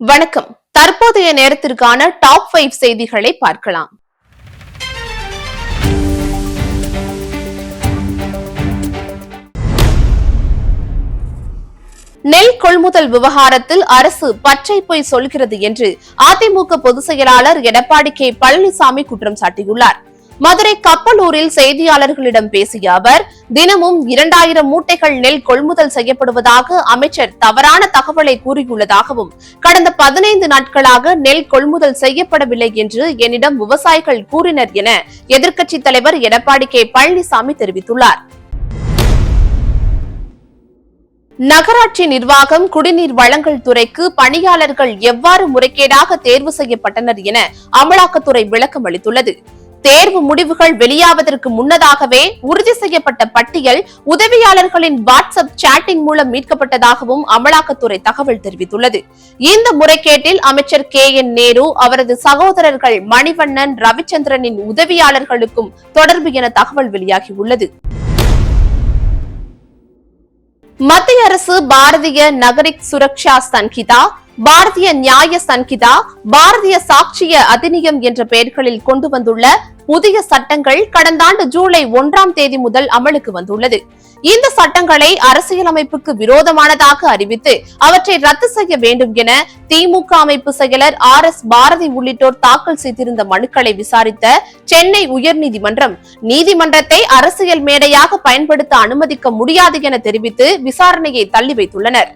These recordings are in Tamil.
வணக்கம். தற்போதைய நேரத்திற்கான டாப் 5 செய்திகளை பார்க்கலாம். நெல் கொள்முதல் விவகாரத்தில் அரசு பச்சை பொய் சொல்கிறது என்று அதிமுக பொதுச் செயலாளர் எடப்பாடி கே பழனிசாமி குற்றம் சாட்டியுள்ளார். மதுரை கப்பலூரில் செய்தியாளர்களிடம் பேசிய அவர், தினமும் 2000 மூட்டைகள் நெல் கொள்முதல் செய்யப்படுவதாக அமைச்சர் தவறான தகவலை கூறியுள்ளதாகவும், கடந்த 15 நாட்களாக நெல் கொள்முதல் செய்யப்படவில்லை என்று என்னிடம் விவசாயிகள் கூறினர் என எதிர்க்கட்சித் தலைவர் எடப்பாடி கே பழனிசாமி தெரிவித்துள்ளார். நகராட்சி நிர்வாகம் குடிநீர் வழங்கல் துறைக்கு பணியாளர்கள் எவ்வாறு முறைகேடாக தேர்வு செய்யப்பட்டனர் என அமலாக்கத்துறை விளக்கம் அளித்துள்ளது. தேர்வு முடிவுகள் வெளியாவதற்கு முன்னதாகவே உறுதி செய்யப்பட்ட பட்டியல் உதவியாளர்களின் வாட்ஸ்அப் சாட்டிங் மூலம் மீட்கப்பட்டதாகவும் அமலாக்கத்துறை தகவல் தெரிவித்துள்ளது. இந்த முறைகேட்டில் அமைச்சர் KN நேரு, அவரது சகோதரர்கள் மணிவண்ணன், ரவிச்சந்திரனின் உதவியாளர்களுக்கும் தொடர்பு என தகவல் வெளியாகியுள்ளது. மத்திய அரசு பாரதிய நகரிக் சுரக்ஷா சன்ஹிதா, பாரதிய நியாய சன்ஹிதா, பாரதிய சாட்சிய அதிநியம் என்ற பெயர்களில் கொண்டு வந்துள்ள புதிய சட்டங்கள் கடந்த ஆண்டு ஜூலை 1ஆம் தேதி முதல் அமலுக்கு வந்துள்ளது. இந்த சட்டங்களை அரசியலமைப்புக்கு விரோதமானதாக அறிவித்து அவற்றை ரத்து செய்ய வேண்டும் என திமுக அமைப்பு செயலர் RS பாரதி உள்ளிட்டோர் தாக்கல் செய்திருந்த மனுக்களை விசாரித்த சென்னை உயர்நீதிமன்றம், நீதிமன்றத்தை அரசியல் மேடையாக பயன்படுத்த அனுமதிக்க முடியாது என தெரிவித்து விசாரணையை தள்ளி வைத்துள்ளனர்.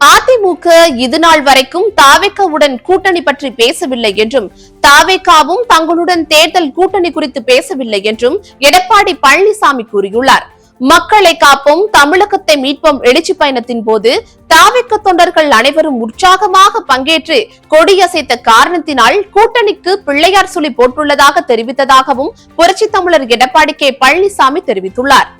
அதிமுக இதுநாள் வரைக்கும் தாவேகாவுடன் கூட்டணி பற்றி பேசவில்லை என்றும், தாவேகாவும் தங்களுடன் தேர்தல் கூட்டணி குறித்து பேசவில்லை என்றும் எடப்பாடி பழனிசாமி கூறியுள்ளார். மக்களை காப்போம், தமிழகத்தை மீட்போம் எழுச்சி பயணத்தின் போது தாவேகா தொண்டர்கள் அனைவரும் உற்சாகமாக பங்கேற்று கொடியசைத்த காரணத்தினால் கூட்டணிக்கு பிள்ளையார் சொல்லி போட்டுள்ளதாக தெரிவித்ததாகவும் புரட்சித் தமிழர் எடப்பாடி கே பழனிசாமி தெரிவித்துள்ளார்.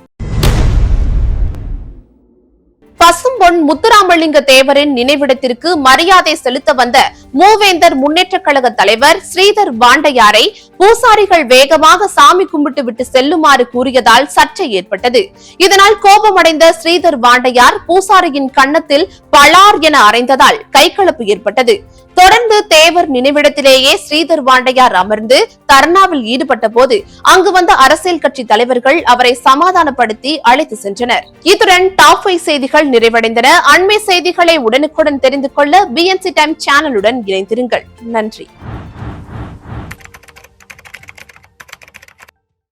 பசும்பொன் முத்துராமலிங்க தேவரின் நினைவிடத்திற்கு மரியாதை செலுத்த வந்த மூவேந்தர் முன்னேற்ற கழக தலைவர் ஸ்ரீதர் வாண்டையாரை பூசாரிகள் வேகமாக சாமி கும்பிட்டு விட்டு செல்லுமாறு கூறியதால் சர்ச்சை ஏற்பட்டது. இதனால் கோபமடைந்த ஸ்ரீதர் வாண்டையார் பூசாரியின் கன்னத்தில் பளார் என அறைந்ததால் கைகலப்பு ஏற்பட்டது. தொடர்ந்து தேவர் நினைவிடத்திலேயே ஸ்ரீதர் வாண்டையார் அமர்ந்து தர்ணாவில் ஈடுபட்ட போது அங்கு வந்த அரசியல் கட்சி தலைவர்கள் அவரை சமாதானப்படுத்தி அழைத்து சென்றனர். இத்துடன் டாப் 5 செய்திகள் நிறைவடைந்தன. அண்மை செய்திகளை உடனுக்குடன் தெரிந்து கொள்ள BNC டைம் சேனலுடன் இணைந்திருங்கள். நன்றி.